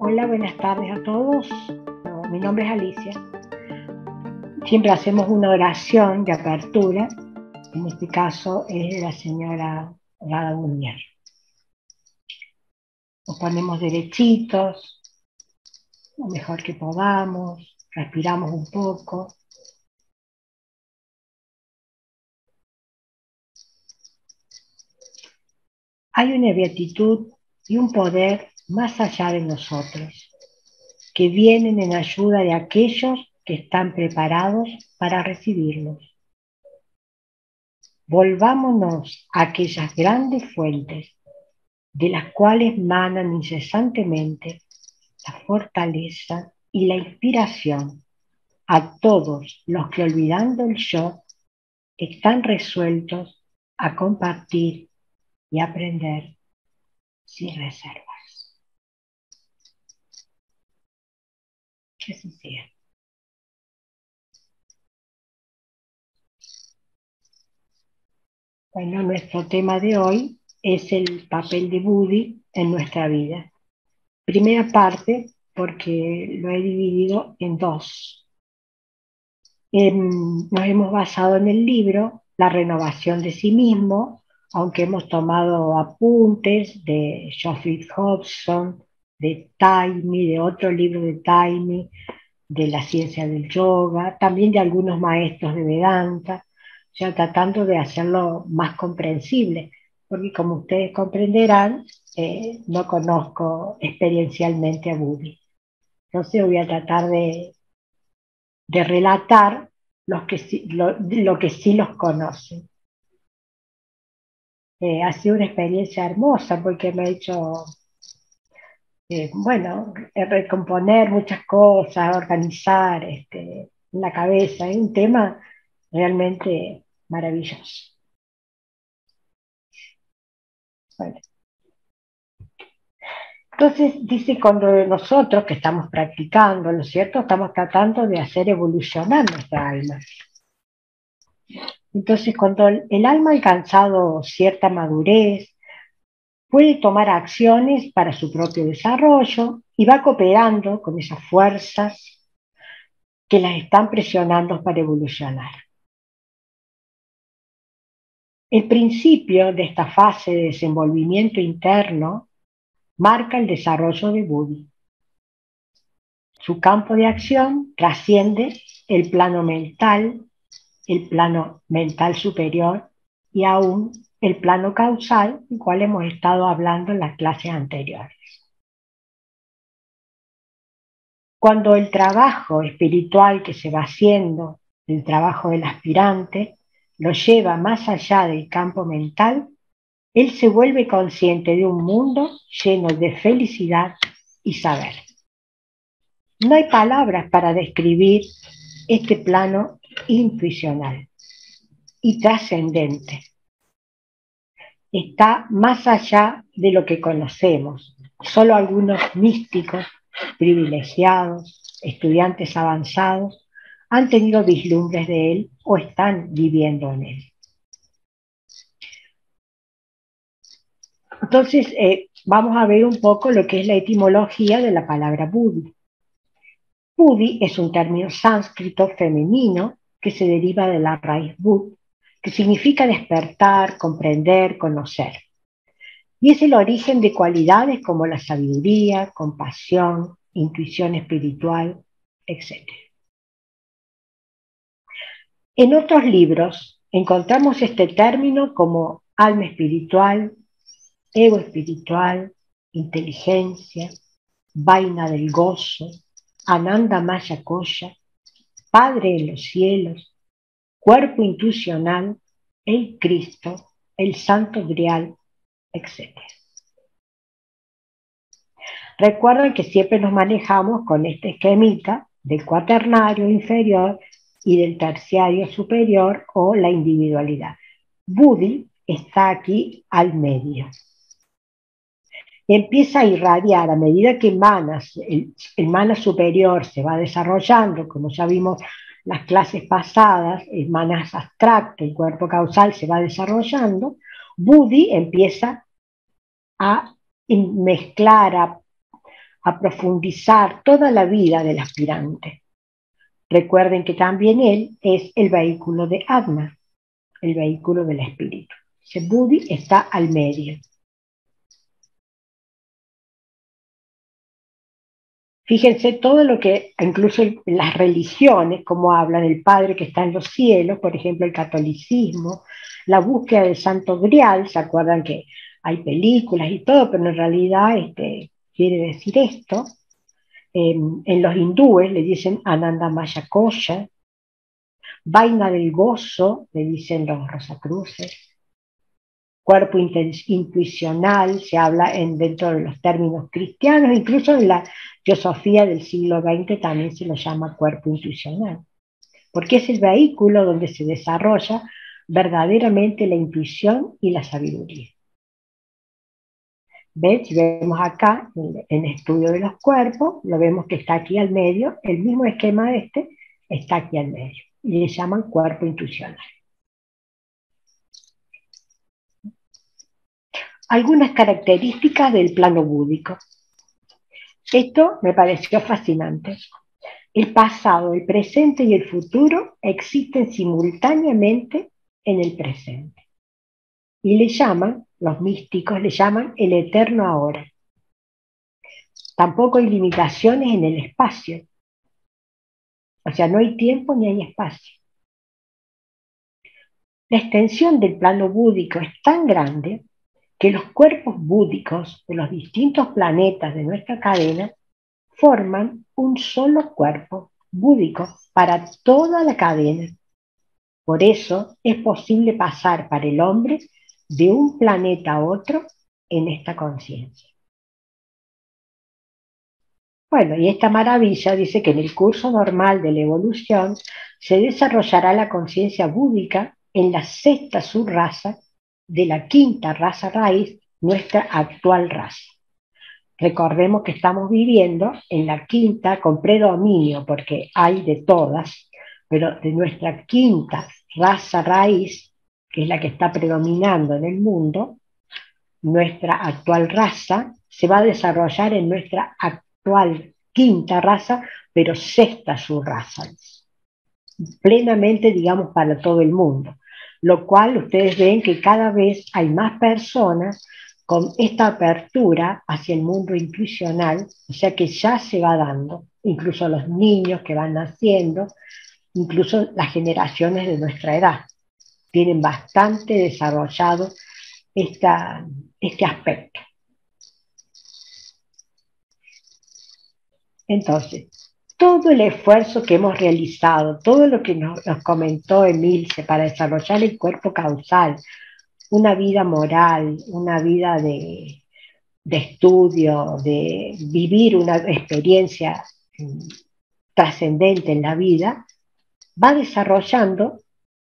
Hola, buenas tardes a todos. Mi nombre es Alicia. Siempre hacemos una oración de apertura. En este caso es de la señora Rada Munier. Nos ponemos derechitos, lo mejor que podamos, respiramos un poco. Hay una beatitud y un poder más allá de nosotros, que vienen en ayuda de aquellos que están preparados para recibirlos. Volvámonos a aquellas grandes fuentes de las cuales manan incesantemente la fortaleza y la inspiración a todos los que, olvidando el yo, están resueltos a compartir y aprender sin reservas. Que así sea. Bueno, nuestro tema de hoy es el papel de Budi en nuestra vida. Primera parte, porque lo he dividido en dos. Nos hemos basado en el libro La renovación de sí mismo, aunque hemos tomado apuntes de Geoffrey Hobson, de Taimi, de otro libro de Taimi, de la ciencia del yoga, también de algunos maestros de Vedanta, o sea, tratando de hacerlo más comprensible, porque como ustedes comprenderán, no conozco experiencialmente a Budi. Entonces voy a tratar de relatar lo que sí los conocen. Ha sido una experiencia hermosa porque me ha hecho, bueno, recomponer muchas cosas, organizar la cabeza. Es un tema realmente maravilloso. Bueno, entonces dice, cuando nosotros que estamos practicando, ¿no es cierto? Estamos tratando de hacer evolucionar nuestra alma. Entonces, cuando el alma ha alcanzado cierta madurez, puede tomar acciones para su propio desarrollo y va cooperando con esas fuerzas que las están presionando para evolucionar. El principio de esta fase de desenvolvimiento interno marca el desarrollo de Budi. Su campo de acción trasciende el plano mental superior y aún el plano causal, del cual hemos estado hablando en las clases anteriores. Cuando el trabajo espiritual que se va haciendo, el trabajo del aspirante, lo lleva más allá del campo mental, él se vuelve consciente de un mundo lleno de felicidad y saber. No hay palabras para describir este plano intuicional y trascendente. Está más allá de lo que conocemos. Solo algunos místicos privilegiados, estudiantes avanzados, han tenido vislumbres de él o están viviendo en él. Entonces, vamos a ver un poco lo que es la etimología de la palabra Budi. Budi es un término sánscrito femenino que se deriva de la raíz bud, que significa despertar, comprender, conocer. Y es el origen de cualidades como la sabiduría, compasión, intuición espiritual, etc. En otros libros encontramos este término como alma espiritual, ego espiritual, inteligencia, vaina del gozo, Ananda Maya Koya, Padre en los cielos, cuerpo intuicional, el Cristo, el Santo Grial, etc. Recuerden que siempre nos manejamos con este esquemita del cuaternario inferior y del terciario superior o la individualidad. Budi está aquí al medio. Empieza a irradiar a medida que el mana superior se va desarrollando, como ya vimos las clases pasadas, el mana abstracto, el cuerpo causal se va desarrollando, Budi empieza a mezclar, a profundizar toda la vida del aspirante. Recuerden que también él es el vehículo de Atma, el vehículo del espíritu. Ese Buddhi está al medio. Fíjense todo lo que, incluso las religiones, como hablan el Padre que está en los cielos, por ejemplo, el catolicismo, la búsqueda del Santo Grial, ¿se acuerdan que hay películas y todo, pero en realidad quiere decir esto? En los hindúes le dicen Ananda Maya Kosha, vaina del gozo, le dicen los Rosacruces, cuerpo intuicional, se habla dentro de los términos cristianos, incluso en la teosofía del siglo XX también se lo llama cuerpo intuicional, porque es el vehículo donde se desarrolla verdaderamente la intuición y la sabiduría. ¿Ven? Si vemos acá, en estudio de los cuerpos, lo vemos que está aquí al medio, el mismo esquema está aquí al medio, y le llaman cuerpo intuicional. Algunas características del plano búdico. Esto me pareció fascinante. El pasado, el presente y el futuro existen simultáneamente en el presente. Y los místicos le llaman el eterno ahora. Tampoco hay limitaciones en el espacio. O sea, no hay tiempo ni hay espacio. La extensión del plano búdico es tan grande que los cuerpos búdicos de los distintos planetas de nuestra cadena forman un solo cuerpo búdico para toda la cadena. Por eso es posible pasar para el hombre de un planeta a otro en esta conciencia. Bueno, y esta maravilla dice que en el curso normal de la evolución se desarrollará la conciencia búdica en la sexta subraza de la quinta raza raíz, nuestra actual raza. Recordemos que estamos viviendo en la quinta con predominio, porque hay de todas, pero de nuestra quinta raza raíz, que es la que está predominando en el mundo, nuestra actual raza se va a desarrollar en nuestra actual quinta raza, pero sexta subraza, plenamente, digamos, para todo el mundo. Lo cual ustedes ven que cada vez hay más personas con esta apertura hacia el mundo intuicional, o sea que ya se va dando, incluso los niños que van naciendo, incluso las generaciones de nuestra edad, tienen bastante desarrollado este aspecto. Entonces, todo el esfuerzo que hemos realizado, todo lo que nos comentó Emilce para desarrollar el cuerpo causal, una vida moral, una vida de estudio, de vivir una experiencia trascendente en la vida, va desarrollando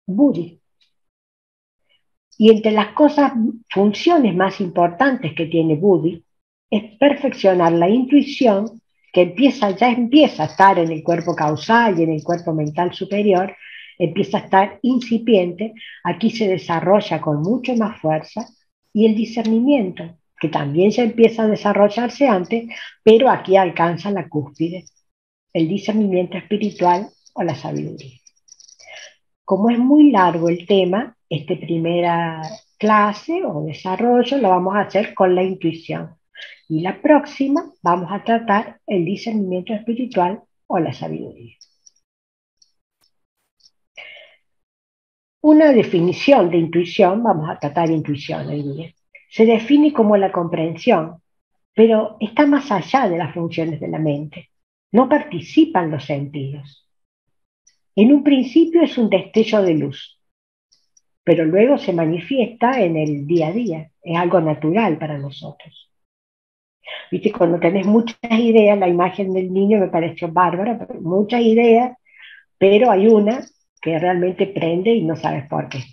Buddhi. Y entre las funciones más importantes que tiene Buddhi, es perfeccionar la intuición que ya empieza a estar en el cuerpo causal y en el cuerpo mental superior, empieza a estar incipiente, aquí se desarrolla con mucho más fuerza, y el discernimiento, que también ya empieza a desarrollarse antes, pero aquí alcanza la cúspide, el discernimiento espiritual o la sabiduría. Como es muy largo el tema, esta primera clase o desarrollo lo vamos a hacer con la intuición. Y la próxima vamos a tratar el discernimiento espiritual o la sabiduría. Una definición de intuición, vamos a tratar intuición hoy día, se define como la comprensión, pero está más allá de las funciones de la mente. No participan los sentidos. En un principio es un destello de luz, pero luego se manifiesta en el día a día, es algo natural para nosotros. Viste, cuando tenés muchas ideas, la imagen del niño me pareció bárbara, muchas ideas, pero hay una que realmente prende y no sabes por qué.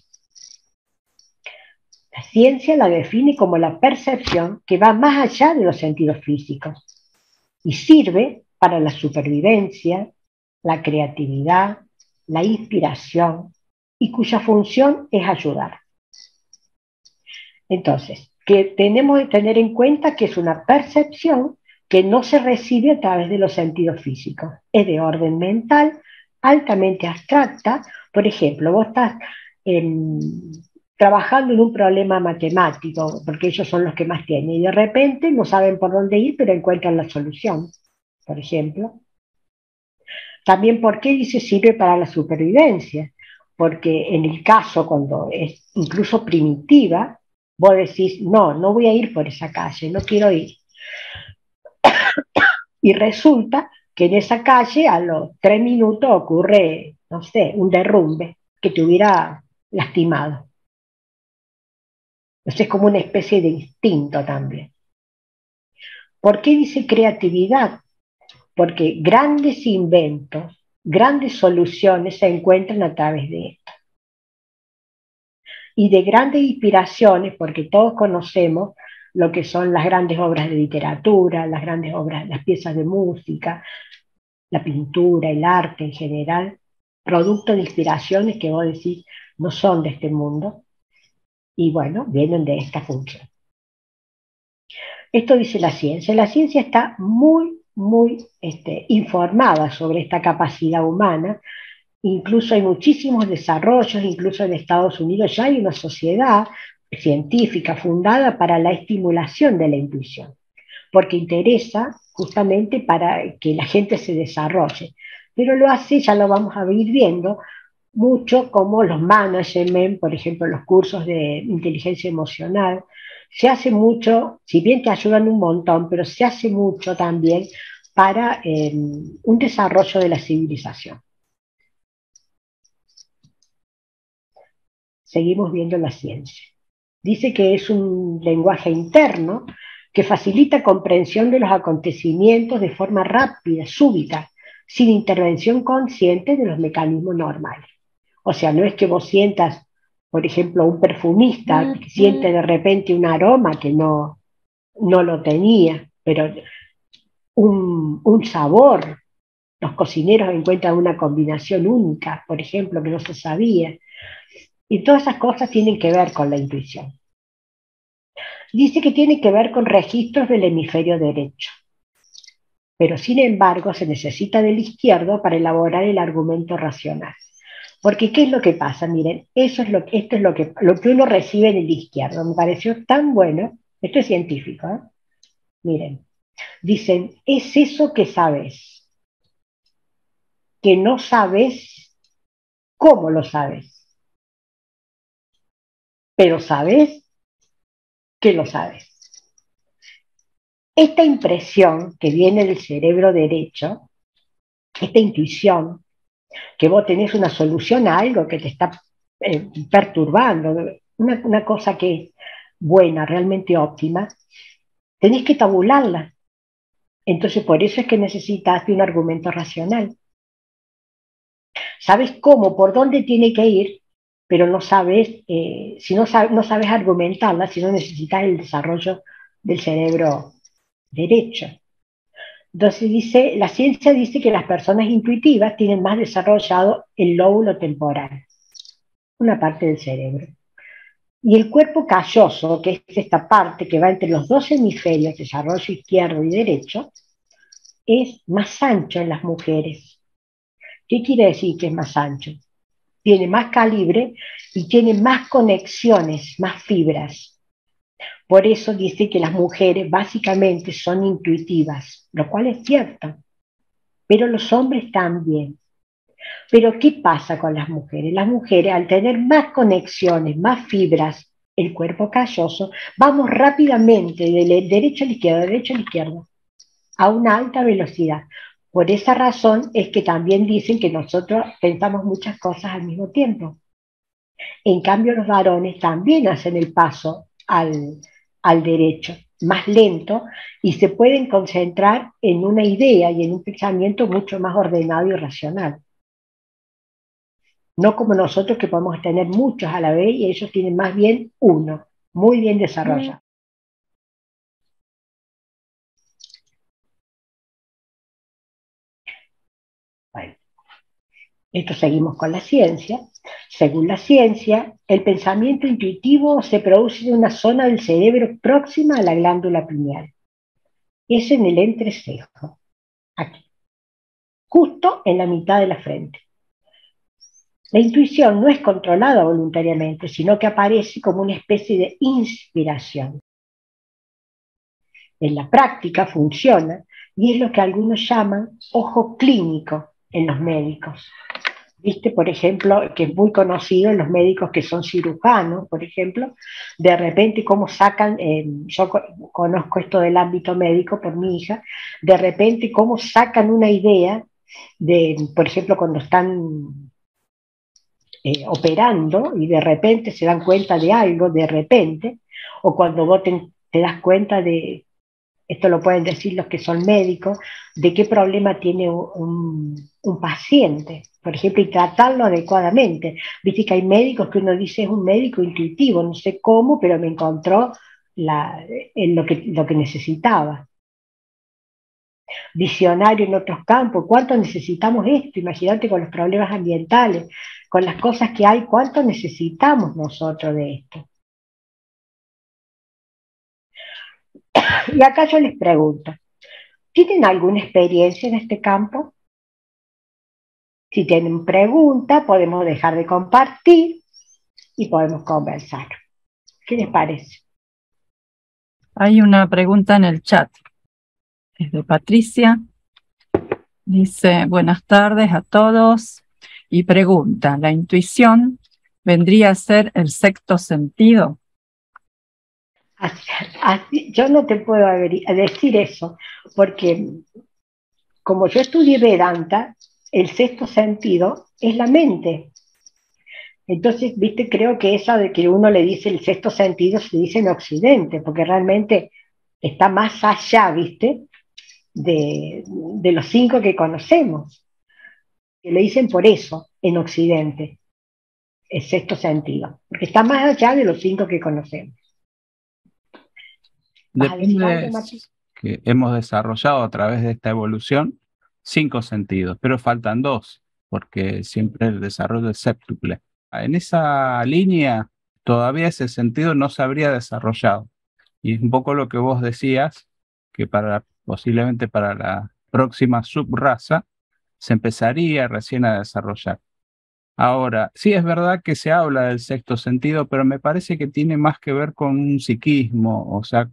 La ciencia la define como la percepción que va más allá de los sentidos físicos y sirve para la supervivencia, la creatividad, la inspiración, y cuya función es ayudar. Entonces, que tenemos que tener en cuenta que es una percepción que no se recibe a través de los sentidos físicos. Es de orden mental, altamente abstracta. Por ejemplo, vos estás en, trabajando en un problema matemático, porque ellos son los que más tienen, y de repente no saben por dónde ir, pero encuentran la solución, por ejemplo. También, ¿por qué dice sirve para la supervivencia? Porque en el caso, cuando es incluso primitiva, vos decís, no, no voy a ir por esa calle, no quiero ir. Y resulta que en esa calle a los 3 minutos ocurre, no sé, un derrumbe que te hubiera lastimado. Entonces es como una especie de instinto también. ¿Por qué dice creatividad? Porque grandes inventos, grandes soluciones se encuentran a través de esto. Y de grandes inspiraciones, porque todos conocemos lo que son las grandes obras de literatura, las grandes obras, las piezas de música, la pintura, el arte en general, producto de inspiraciones que vos decís no son de este mundo, y bueno, vienen de esta función. Esto dice la ciencia. La ciencia está muy informada sobre esta capacidad humana. Incluso hay muchísimos desarrollos, incluso en Estados Unidos ya hay una sociedad científica fundada para la estimulación de la intuición, porque interesa justamente para que la gente se desarrolle. Pero lo hace, ya lo vamos a ir viendo, mucho como los management, por ejemplo, los cursos de inteligencia emocional. Se hace mucho, si bien te ayudan un montón, pero se hace mucho también para un desarrollo de la civilización. Seguimos viendo la ciencia. Dice que es un lenguaje interno que facilita comprensión de los acontecimientos de forma rápida, súbita, sin intervención consciente de los mecanismos normales. O sea, no es que vos sientas, por ejemplo, un perfumista que siente de repente un aroma que no lo tenía, pero un sabor. Los cocineros encuentran una combinación única, por ejemplo, que no se sabía. Y todas esas cosas tienen que ver con la intuición. Dice que tiene que ver con registros del hemisferio derecho, pero sin embargo se necesita del izquierdo para elaborar el argumento racional. Porque ¿qué es lo que pasa? Miren, esto es lo que uno recibe en el izquierdo. Me pareció tan bueno, esto es científico, ¿eh? Miren, dicen, es eso que sabes, que no sabes cómo lo sabes, pero sabes que lo sabes. Esta impresión que viene del cerebro derecho, esta intuición, que vos tenés una solución a algo que te está perturbando, una cosa que es buena, realmente óptima, tenés que tabularla. Entonces, por eso es que necesitas de un argumento racional. Sabes cómo, por dónde tiene que ir, pero no sabes, si no sabes argumentarla, si no necesitas el desarrollo del cerebro derecho. Entonces dice, la ciencia dice que las personas intuitivas tienen más desarrollado el lóbulo temporal, una parte del cerebro. Y el cuerpo calloso, que es esta parte que va entre los dos hemisferios, desarrollo izquierdo y derecho, es más ancho en las mujeres. ¿Qué quiere decir que es más ancho? Tiene más calibre y tiene más conexiones, más fibras. Por eso dice que las mujeres básicamente son intuitivas, lo cual es cierto, pero los hombres también. Pero ¿qué pasa con las mujeres? Las mujeres, al tener más conexiones, más fibras, el cuerpo calloso, vamos rápidamente del derecho al izquierdo, derecho al izquierdo, a una alta velocidad. Por esa razón es que también dicen que nosotros pensamos muchas cosas al mismo tiempo. En cambio, los varones también hacen el paso al derecho, más lento, y se pueden concentrar en una idea y en un pensamiento mucho más ordenado y racional. No como nosotros que podemos tener muchos a la vez y ellos tienen más bien uno, muy bien desarrollado. Bueno, esto seguimos con la ciencia. Según la ciencia, el pensamiento intuitivo se produce en una zona del cerebro próxima a la glándula pineal. es en el entrecejo, aquí, justo en la mitad de la frente. La intuición no es controlada voluntariamente, sino que aparece como una especie de inspiración. En la práctica funciona y es lo que algunos llaman ojo clínico en los médicos. Viste, por ejemplo, que es muy conocido en los médicos que son cirujanos, por ejemplo, de repente cómo sacan, yo conozco esto del ámbito médico por mi hija, de repente cómo sacan una idea de, por ejemplo, cuando están operando y de repente se dan cuenta de algo, de repente, o cuando vos te das cuenta de, esto lo pueden decir los que son médicos, de qué problema tiene un paciente, por ejemplo, y tratarlo adecuadamente. Viste que hay médicos que uno dice es un médico intuitivo, no sé cómo, pero me encontró en lo que necesitaba. Visionario en otros campos, ¿cuánto necesitamos esto? Imagínate con los problemas ambientales, con las cosas que hay, ¿cuánto necesitamos nosotros de esto? Y acá yo les pregunto, ¿tienen alguna experiencia en este campo? Si tienen preguntas, podemos dejar de compartir y podemos conversar. ¿Qué les parece? Hay una pregunta en el chat. Es de Patricia. Dice, buenas tardes a todos. Y pregunta, ¿la intuición vendría a ser el sexto sentido? Yo no te puedo decir eso, porque como yo estudié Vedanta, el sexto sentido es la mente. Entonces, viste, creo que eso de que uno le dice el sexto sentido se dice en Occidente, porque realmente está más allá, viste, de los cinco que conocemos. Que le dicen por eso en Occidente, el sexto sentido, porque está más allá de los cinco que conocemos. ¿Vas a decir algo, Depende Martín? que hemos desarrollado a través de esta evolución 5 sentidos, pero faltan 2, porque siempre el desarrollo es séptuple. En esa línea todavía ese sentido no se habría desarrollado. Y es un poco lo que vos decías, que posiblemente para la próxima subraza se empezaría recién a desarrollar. Ahora, sí es verdad que se habla del sexto sentido, pero me parece que tiene más que ver con un psiquismo, o sea,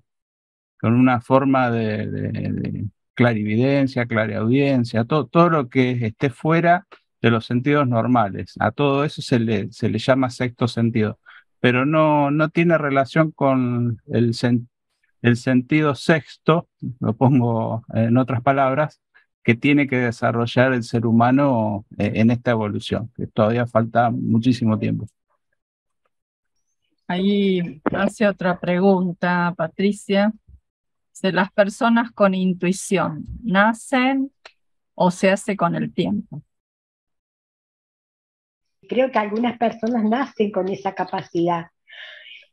con una forma de clarividencia, clariaudiencia, todo lo que esté fuera de los sentidos normales. A todo eso se le llama sexto sentido, pero no tiene relación con el sentido sexto, lo pongo en otras palabras, que tiene que desarrollar el ser humano en esta evolución, que todavía falta muchísimo tiempo. Ahí hace otra pregunta, Patricia. Si las personas con intuición nacen o se hace con el tiempo. Creo que algunas personas nacen con esa capacidad.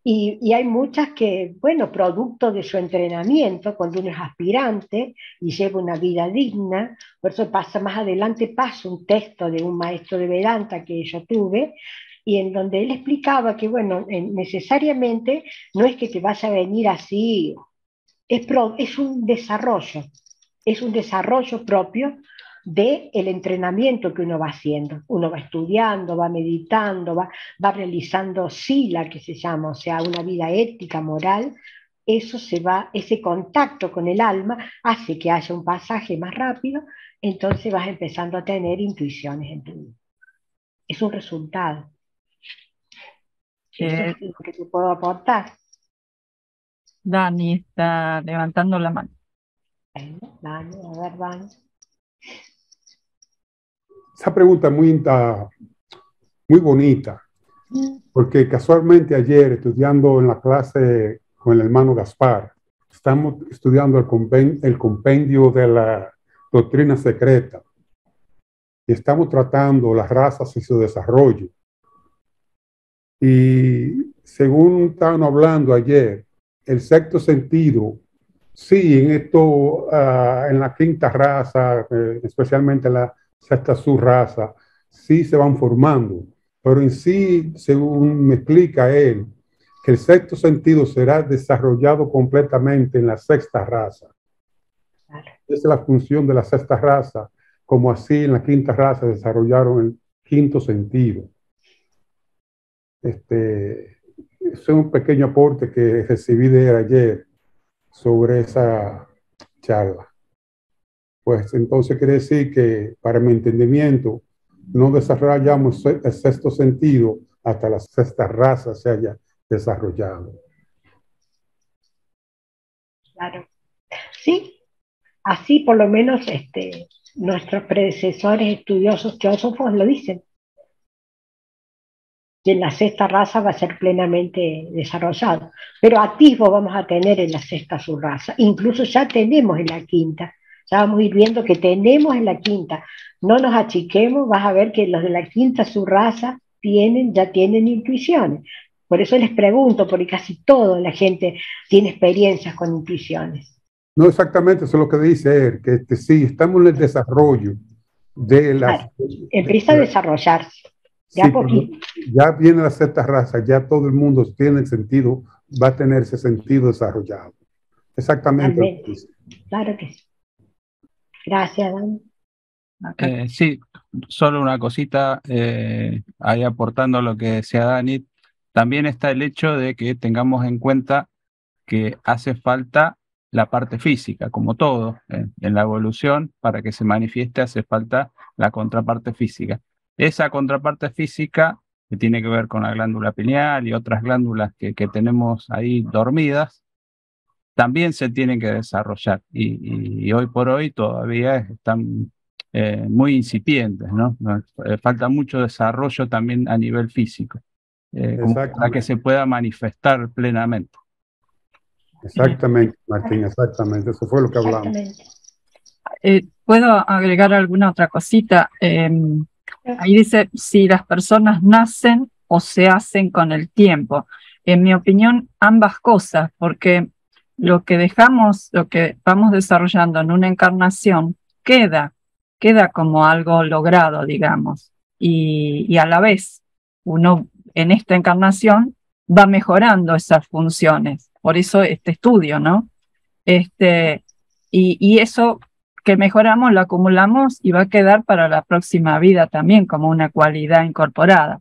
Y hay muchas que, bueno, producto de su entrenamiento, cuando uno es aspirante y lleva una vida digna, por eso pasa más adelante, pasa un texto de un maestro de Vedanta que yo tuve, y en donde él explicaba que, bueno, necesariamente no es que te vaya a venir así, es un desarrollo propio del entrenamiento que uno va haciendo. Uno va estudiando, va meditando, va realizando sila, que se llama, o sea, una vida ética, moral. Eso se va, ese contacto con el alma hace que haya un pasaje más rápido, entonces vas empezando a tener intuiciones en tu vida. Es un resultado. Eso es lo que te puedo aportar. Dani está levantando la mano. Bueno, Dani, a ver, Dani. Esa pregunta es muy bonita, porque casualmente ayer, estudiando en la clase con el hermano Gaspar, estamos estudiando el compendio de la doctrina secreta y estamos tratando las razas y su desarrollo. Y según estaban hablando ayer, el sexto sentido, sí, en esto, en la quinta raza, especialmente en la sexta subraza, sí se van formando, pero en sí, según me explica él, que el sexto sentido será desarrollado completamente en la sexta raza. es la función de la sexta raza, como así en la quinta raza desarrollaron el quinto sentido. Ese es un pequeño aporte que recibí de ayer sobre esa charla. Pues entonces quiere decir que para mi entendimiento no desarrollamos el sexto sentido hasta la sexta raza se haya desarrollado. Claro. Sí, así por lo menos nuestros predecesores estudiosos teósofos lo dicen, que en la sexta raza va a ser plenamente desarrollado. Pero atisbo vamos a tener en la sexta subraza, incluso ya tenemos en la quinta, ya vamos a ir viendo que tenemos en la quinta. No nos achiquemos, vas a ver que los de la quinta subraza ya tienen intuiciones. Por eso les pregunto, porque casi toda la gente tiene experiencias con intuiciones. No exactamente, eso es lo que dice él, que sí, estamos en el desarrollo de las... Claro, empieza a desarrollarse, de sí, a poquito. Ya viene la sexta raza, ya todo el mundo tiene el sentido, va a tener ese sentido desarrollado. Exactamente. Claro que sí. Gracias, Dan. Sí, solo una cosita, ahí aportando lo que decía Dani, también está el hecho de que tengamos en cuenta que hace falta la parte física, como todo, en la evolución, para que se manifieste hace falta la contraparte física. Esa contraparte física, que tiene que ver con la glándula pineal y otras glándulas que tenemos ahí dormidas, también se tienen que desarrollar y hoy por hoy todavía están muy incipientes, ¿no? Falta mucho desarrollo también a nivel físico, como para que se pueda manifestar plenamente. Exactamente, Martín, exactamente, eso fue lo que hablamos. ¿Puedo agregar alguna otra cosita? Ahí dice, si las personas nacen o se hacen con el tiempo. En mi opinión, ambas cosas, porque lo que dejamos, lo que vamos desarrollando en una encarnación, queda como algo logrado, digamos, y a la vez uno en esta encarnación va mejorando esas funciones. Por eso este estudio, ¿no? Y eso que mejoramos lo acumulamos y va a quedar para la próxima vida también como una cualidad incorporada.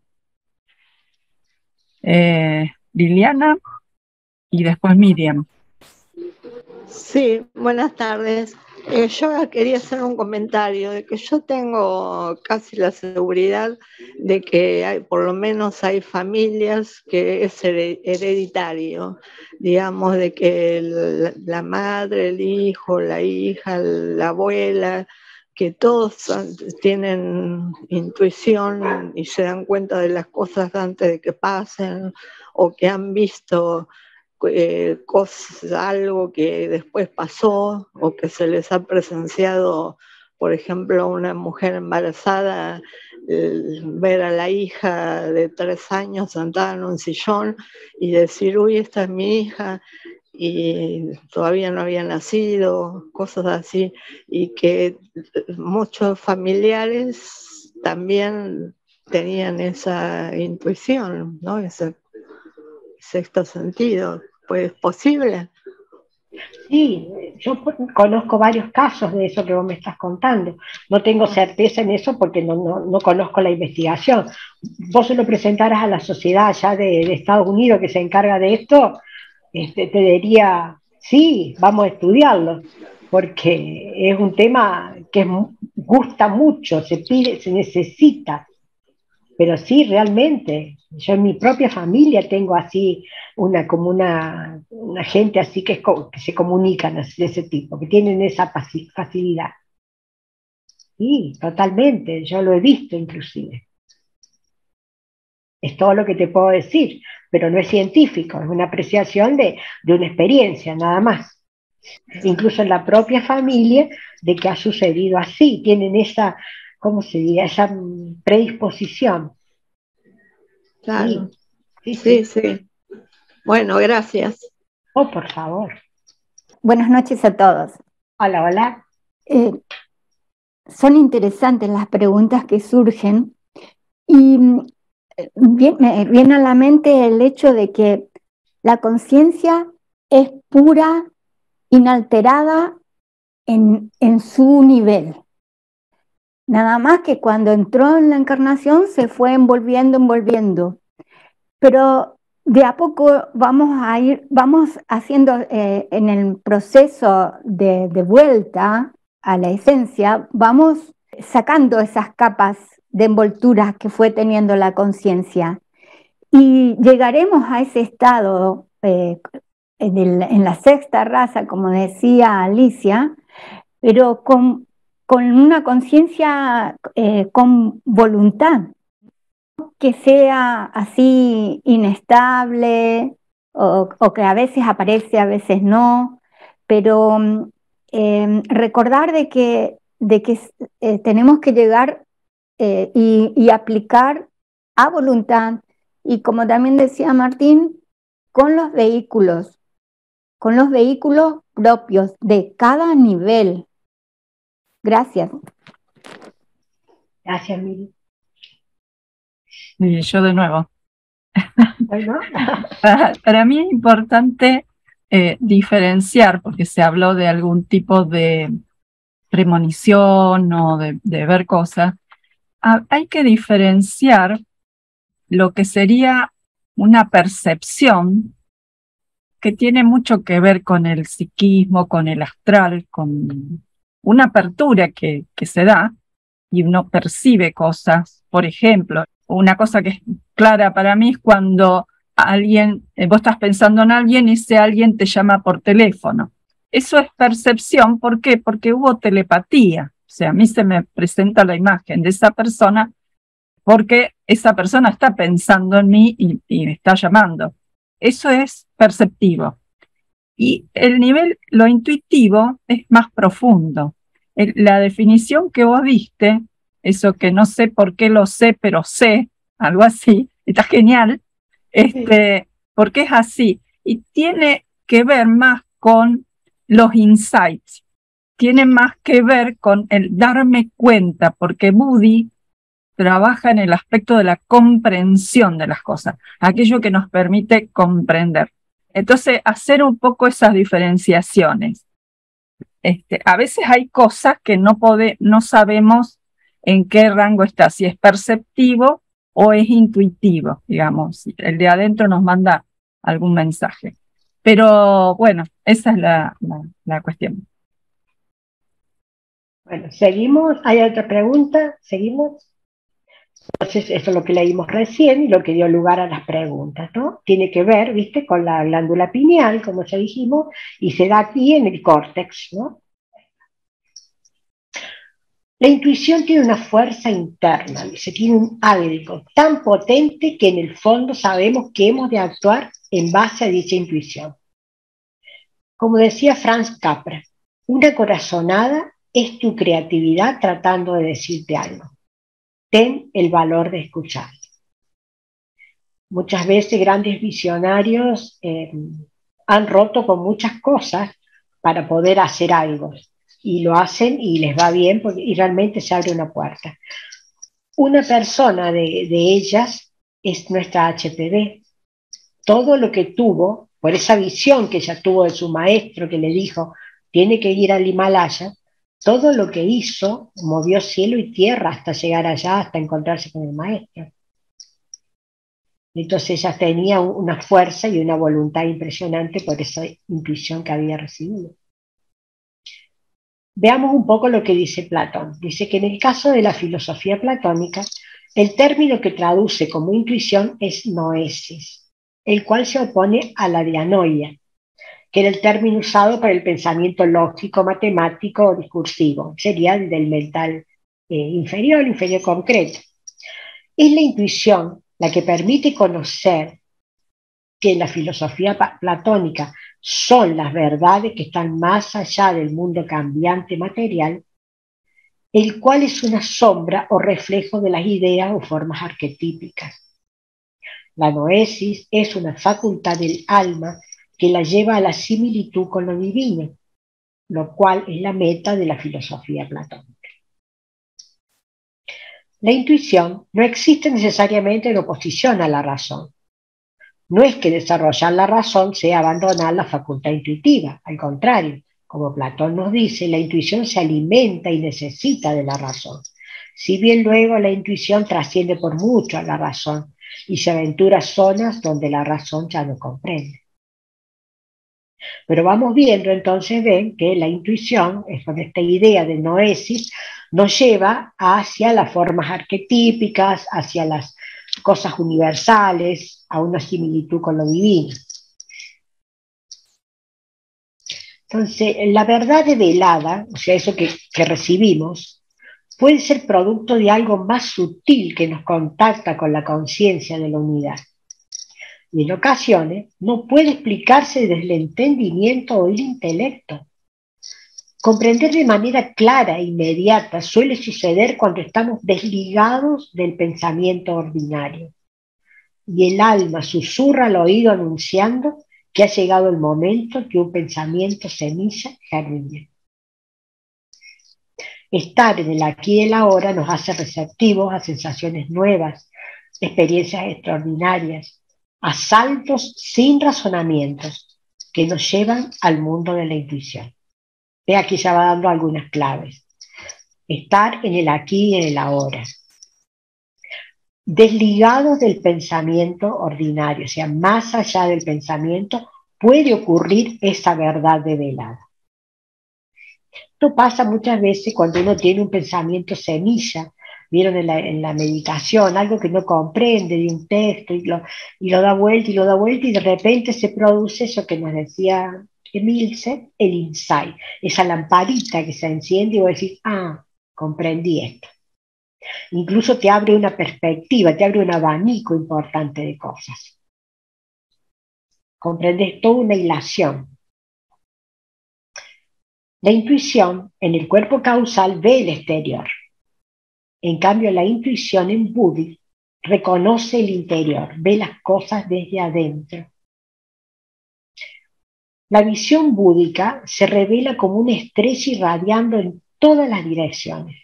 Liliana y después Miriam. Sí, buenas tardes. Yo quería hacer un comentario de que yo tengo casi la seguridad de que por lo menos hay familias que es hereditario, digamos, de que la madre, el hijo, la hija, la abuela, que todos tienen intuición y se dan cuenta de las cosas antes de que pasen o que han visto algo que después pasó o que se les ha presenciado, por ejemplo, una mujer embarazada, ver a la hija de 3 años sentada en un sillón y decir, uy, esta es mi hija, y todavía no había nacido, cosas así, y que muchos familiares también tenían esa intuición, ¿no? Ese sexto sentido. Pues posible. Sí, yo conozco varios casos de eso que vos me estás contando. No tengo certeza en eso porque no conozco la investigación. Vos se lo presentaras a la sociedad allá de Estados Unidos que se encarga de esto, te diría, sí, vamos a estudiarlo, porque es un tema que gusta mucho, se pide, se necesita. Pero sí, realmente, yo en mi propia familia tengo así como una gente así que se comunican así, de ese tipo, que tienen esa facilidad. Sí, totalmente, yo lo he visto inclusive. Es todo lo que te puedo decir, pero no es científico, es una apreciación de una experiencia, nada más. Incluso en la propia familia, de que ha sucedido así, tienen esa, ¿cómo se diría? Esa predisposición. Claro. Sí. Bueno, gracias. Oh, por favor. Buenas noches a todos. Hola, hola. Son interesantes las preguntas que surgen y me viene a la mente el hecho de que la conciencia es pura, inalterada en su nivel. Nada más que cuando entró en la encarnación se fue envolviendo. Pero de a poco vamos haciendo en el proceso de vuelta a la esencia, vamos sacando esas capas de envolturas que fue teniendo la conciencia. Y llegaremos a ese estado en la sexta raza, como decía Alicia, pero con una conciencia con voluntad, que sea así inestable o que a veces aparece, a veces no, pero recordar de que tenemos que llegar y aplicar a voluntad, y como también decía Martín, con los vehículos propios de cada nivel. Gracias. Gracias, Miri. Y yo de nuevo. Bueno, Para mí es importante diferenciar, porque se habló de algún tipo de premonición o de ver cosas. Hay que diferenciar lo que sería una percepción que tiene mucho que ver con el psiquismo, con el astral, con una apertura que se da y uno percibe cosas. Por ejemplo, una cosa que es clara para mí es cuando alguien, vos estás pensando en alguien y ese alguien te llama por teléfono. Eso es percepción. ¿Por qué? Porque hubo telepatía. O sea, a mí se me presenta la imagen de esa persona porque esa persona está pensando en mí y me está llamando. Eso es perceptivo. Y el nivel, lo intuitivo, es más profundo. La definición que vos diste, eso que no sé por qué lo sé, pero sé, algo así, está genial, porque es así. Y tiene que ver más con los insights, tiene más que ver con el darme cuenta, porque Buddhi trabaja en el aspecto de la comprensión de las cosas, aquello que nos permite comprender. Entonces, hacer un poco esas diferenciaciones. A veces hay cosas que no sabemos en qué rango está, si es perceptivo o es intuitivo, digamos. El de adentro nos manda algún mensaje. Pero bueno, esa es la cuestión. bueno, seguimos. ¿Hay otra pregunta? ¿Seguimos? Entonces, eso es lo que leímos recién y lo que dio lugar a las preguntas, ¿no? Tiene que ver, ¿viste?, con la glándula pineal, como ya dijimos, y se da aquí en el córtex, ¿no? La intuición tiene una fuerza interna, dice, tiene un algo tan potente que en el fondo sabemos que hemos de actuar en base a dicha intuición. Como decía Franz Capra, una corazonada es tu creatividad tratando de decirte algo. Ten el valor de escuchar. Muchas veces grandes visionarios han roto con muchas cosas para poder hacer algo. Y lo hacen y les va bien y realmente se abre una puerta. Una persona de ellas es nuestra HPV. Todo lo que tuvo, por esa visión que ella tuvo de su maestro que le dijo, tiene que ir al Himalaya, todo lo que hizo movió cielo y tierra hasta llegar allá, hasta encontrarse con el maestro. Entonces ella tenía una fuerza y una voluntad impresionante por esa intuición que había recibido. Veamos un poco lo que dice Platón. Dice que en el caso de la filosofía platónica, el término que traduce como intuición es noesis, el cual se opone a la dianoia, que era el término usado para el pensamiento lógico, matemático o discursivo. Sería el del mental inferior concreto. Es la intuición la que permite conocer que en la filosofía platónica son las verdades que están más allá del mundo cambiante material, el cual es una sombra o reflejo de las ideas o formas arquetípicas. La noesis es una facultad del alma que la lleva a la similitud con lo divino, lo cual es la meta de la filosofía platónica. La intuición no existe necesariamente en oposición a la razón. No es que desarrollar la razón sea abandonar la facultad intuitiva, al contrario, Como Platón nos dice, la intuición se alimenta y necesita de la razón. Si bien luego la intuición trasciende por mucho a la razón y se aventura a zonas donde la razón ya no comprende. Pero vamos viendo, entonces ven que la intuición, es con esta idea de noesis, nos lleva hacia las formas arquetípicas, hacia las cosas universales, a una similitud con lo divino. Entonces, la verdad develada, o sea, eso que recibimos, puede ser producto de algo más sutil que nos contacta con la conciencia de la unidad. Y en ocasiones no puede explicarse desde el entendimiento o el intelecto. Comprender de manera clara e inmediata suele suceder cuando estamos desligados del pensamiento ordinario. Y el alma susurra al oído anunciando que ha llegado el momento que un pensamiento semilla germine. Estar en el aquí y el ahora nos hace receptivos a sensaciones nuevas, experiencias extraordinarias, a saltos sin razonamientos que nos llevan al mundo de la intuición. Ve, aquí ya va dando algunas claves. Estar en el aquí y en el ahora. Desligados del pensamiento ordinario, o sea, más allá del pensamiento, puede ocurrir esa verdad develada. Esto pasa muchas veces cuando uno tiene un pensamiento semilla, vieron en la meditación, algo que no comprende de un texto y lo da vuelta y lo da vuelta y de repente se produce eso que nos decía Emilce, el insight, esa lamparita que se enciende y vos decís, comprendí esto. Incluso te abre una perspectiva, te abre un abanico importante de cosas. Comprendes toda una hilación. La intuición en el cuerpo causal ve el exterior. En cambio, la intuición en Buddhi reconoce el interior, ve las cosas desde adentro. La visión búdica se revela como una estrella irradiando en todas las direcciones.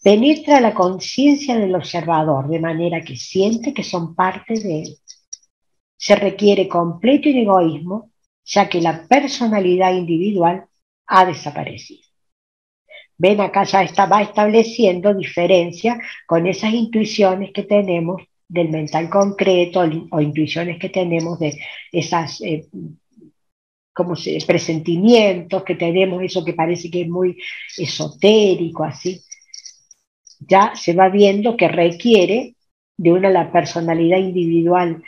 Penetra la conciencia del observador de manera que siente que son parte de él. Se requiere completo egoísmo, ya que la personalidad individual ha desaparecido. Ven, acá ya va estableciendo diferencia con esas intuiciones que tenemos del mental concreto o intuiciones que tenemos de esas presentimientos que tenemos, eso que parece que es muy esotérico, así. Ya se va viendo que requiere de la personalidad individual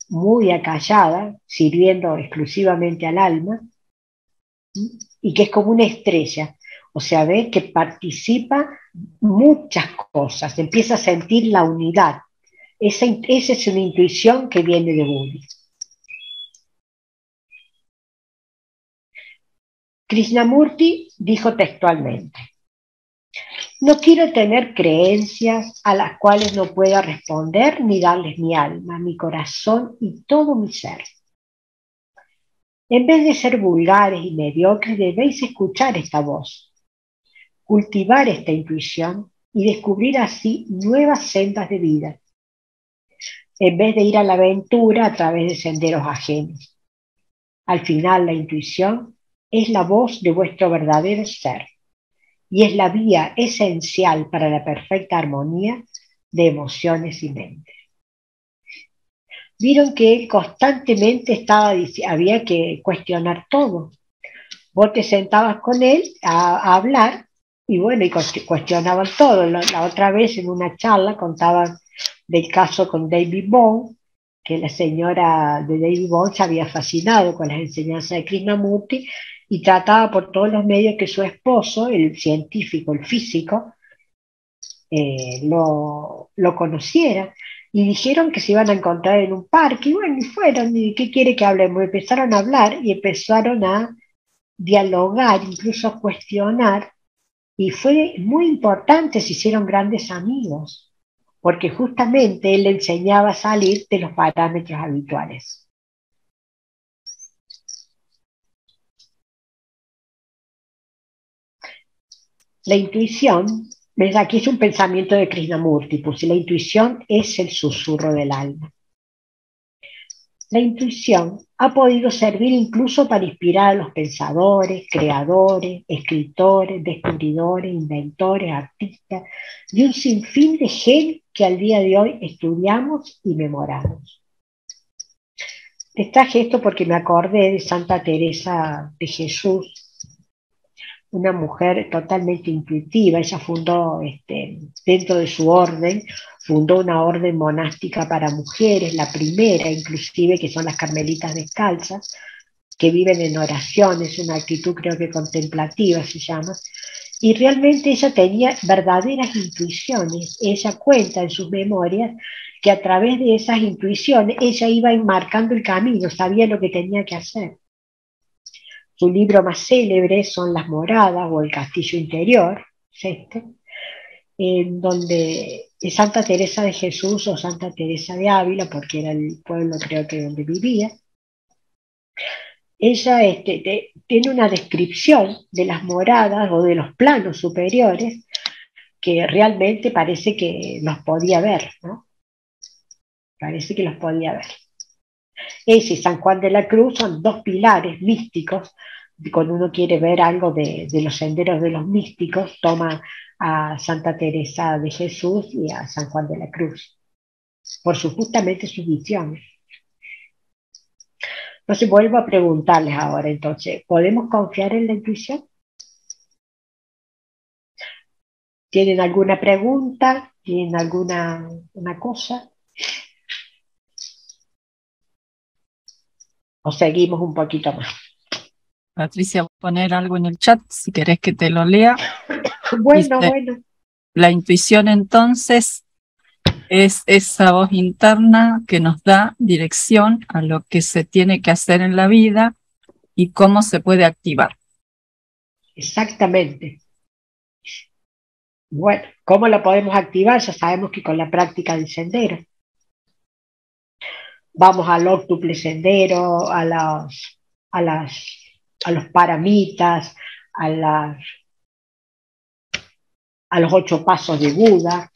muy acallada, sirviendo exclusivamente al alma, y que es como una estrella. O sea, ve que participa muchas cosas, empieza a sentir la unidad. Esa es una intuición que viene de Buddha. Krishnamurti dijo textualmente: no quiero tener creencias a las cuales no pueda responder ni darles mi alma, mi corazón y todo mi ser. En vez de ser vulgares y mediocres, debéis escuchar esta voz, cultivar esta intuición y descubrir así nuevas sendas de vida, en vez de ir a la aventura a través de senderos ajenos. Al final, la intuición es la voz de vuestro verdadero ser y es la vía esencial para la perfecta armonía de emociones y mente. Vieron que él constantemente había que cuestionar todo. Vos te sentabas con él a hablar y bueno, y cuestionaban todo. La otra vez en una charla contaban del caso con David Bohm, que la señora de David Bohm se había fascinado con las enseñanzas de Krishnamurti y trataba por todos los medios que su esposo, el científico, el físico, lo conociera. Y dijeron que se iban a encontrar en un parque, y bueno, y fueron, y ¿qué quiere que hablemos? Empezaron a hablar y empezaron a dialogar, incluso a cuestionar, y fue muy importante, se hicieron grandes amigos, porque justamente él le enseñaba a salir de los parámetros habituales. La intuición, ¿ves? Aquí es un pensamiento de Krishnamurti, pues la intuición es el susurro del alma. La intuición ha podido servir incluso para inspirar a los pensadores, creadores, escritores, descubridores, inventores, artistas, y un sinfín de genios que al día de hoy estudiamos y memoramos. Les traje esto porque me acordé de Santa Teresa de Jesús, una mujer totalmente intuitiva. Ella fundó, dentro de su orden, fundó una orden monástica para mujeres, la primera inclusive, que son las carmelitas descalzas, que viven en oraciones, una actitud creo que contemplativa se llama, y realmente ella tenía verdaderas intuiciones. Ella cuenta en sus memorias que a través de esas intuiciones ella iba enmarcando el camino, sabía lo que tenía que hacer. Su libro más célebre son Las Moradas o El Castillo Interior, en donde Santa Teresa de Jesús o Santa Teresa de Ávila, porque era el pueblo creo que donde vivía, ella tiene una descripción de las moradas o de los planos superiores que realmente parece que los podía ver, ¿no? Parece que los podía ver. Ese y San Juan de la Cruz son dos pilares místicos. Cuando uno quiere ver algo de los senderos de los místicos, toma a Santa Teresa de Jesús y a San Juan de la Cruz, por justamente sus visiones. Entonces vuelvo a preguntarles ahora, entonces, ¿podemos confiar en la intuición? ¿Tienen alguna pregunta? ¿Tienen alguna una cosa? ¿O seguimos un poquito más? Patricia, voy a poner algo en el chat si querés que te lo lea. Bueno, Dice, bueno. la intuición entonces es esa voz interna que nos da dirección a lo que se tiene que hacer en la vida y cómo se puede activar. Exactamente. Bueno, ¿cómo la podemos activar? Ya sabemos que con la práctica del sendero. Vamos al óctuple sendero, a los paramitas, a los 8 pasos de Buda.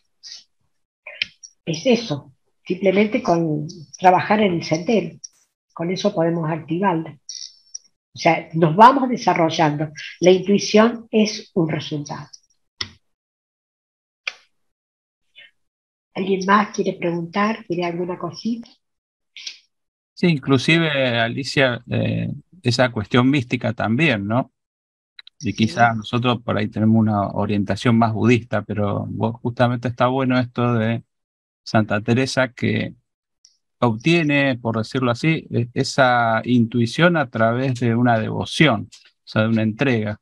Es eso, simplemente con trabajar en el sendero. Con eso podemos activarla. O sea, nos vamos desarrollando. La intuición es un resultado. ¿Alguien más quiere preguntar? ¿Quiere alguna cosita? Sí, inclusive, Alicia, esa cuestión mística también, ¿no? Y quizás nosotros por ahí tenemos una orientación más budista, pero justamente está bueno esto de Santa Teresa que obtiene, por decirlo así, esa intuición a través de una devoción, o sea, de una entrega.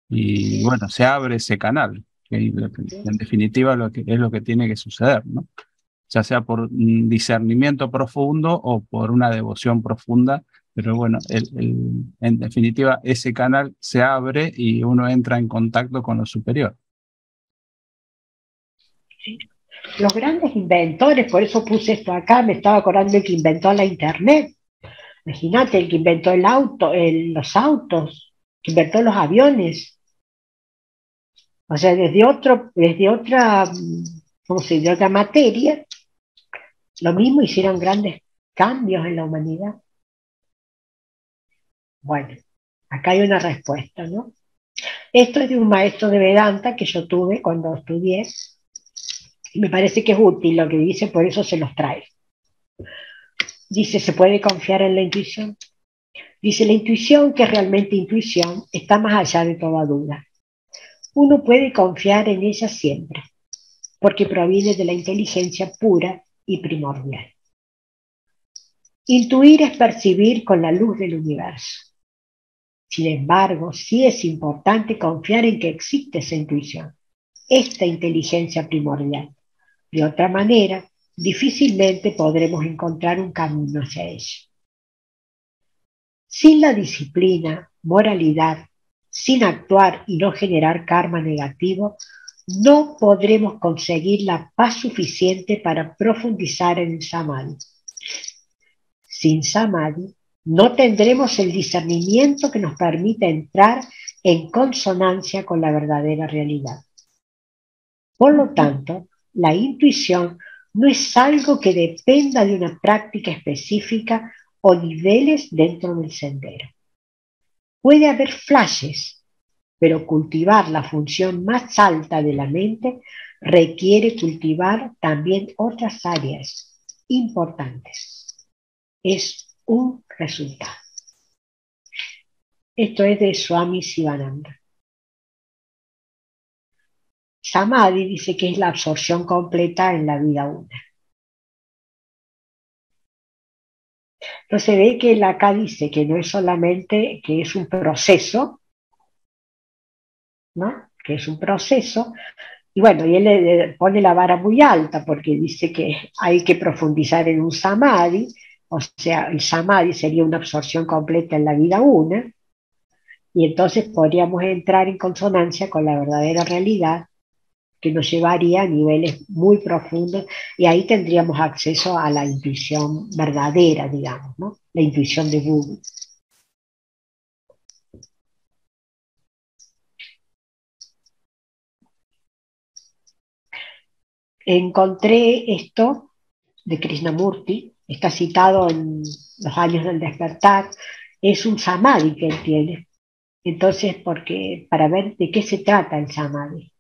Y bueno, se abre ese canal, que en definitiva es lo que tiene que suceder, ¿no? Ya sea por un discernimiento profundo o por una devoción profunda, pero bueno, en definitiva ese canal se abre y uno entra en contacto con lo superior. Los grandes inventores, por eso puse esto acá, me estaba acordando el que inventó la internet. Imagínate, el que inventó el auto, los autos, que inventó los aviones. O sea, desde otra, ¿cómo se dice? De otra materia, lo mismo hicieron grandes cambios en la humanidad. Bueno, acá hay una respuesta, ¿no? Esto es de un maestro de Vedanta que yo tuve cuando estudié. Y me parece que es útil lo que dice, por eso se los trae. Dice, ¿se puede confiar en la intuición? Dice, la intuición, que es realmente intuición, está más allá de toda duda. Uno puede confiar en ella siempre, porque proviene de la inteligencia pura y primordial. Intuir es percibir con la luz del universo. Sin embargo, sí es importante confiar en que existe esa intuición, esta inteligencia primordial. De otra manera, difícilmente podremos encontrar un camino hacia ella. Sin la disciplina, moralidad, sin actuar y no generar karma negativo, no podremos conseguir la paz suficiente para profundizar en el samadhi. Sin samadhi, no tendremos el discernimiento que nos permita entrar en consonancia con la verdadera realidad. Por lo tanto, la intuición no es algo que dependa de una práctica específica o niveles dentro del sendero. Puede haber flashes, pero cultivar la función más alta de la mente requiere cultivar también otras áreas importantes. Es un resultado. Esto es de Swami Sivananda. Samadhi dice que es la absorción completa en la vida una. Entonces ve que él acá dice que no es solamente que es un proceso, ¿no? Que es un proceso, y bueno, y él le pone la vara muy alta porque dice que hay que profundizar en un samadhi, o sea, el samadhi sería una absorción completa en la vida una, y entonces podríamos entrar en consonancia con la verdadera realidad que nos llevaría a niveles muy profundos y ahí tendríamos acceso a la intuición verdadera, digamos, ¿no? La intuición de Buddha. Encontré esto de Krishnamurti, está citado en Los años del despertar, es un samadhi que él tiene. Entonces, porque para ver de qué se trata el samadhi.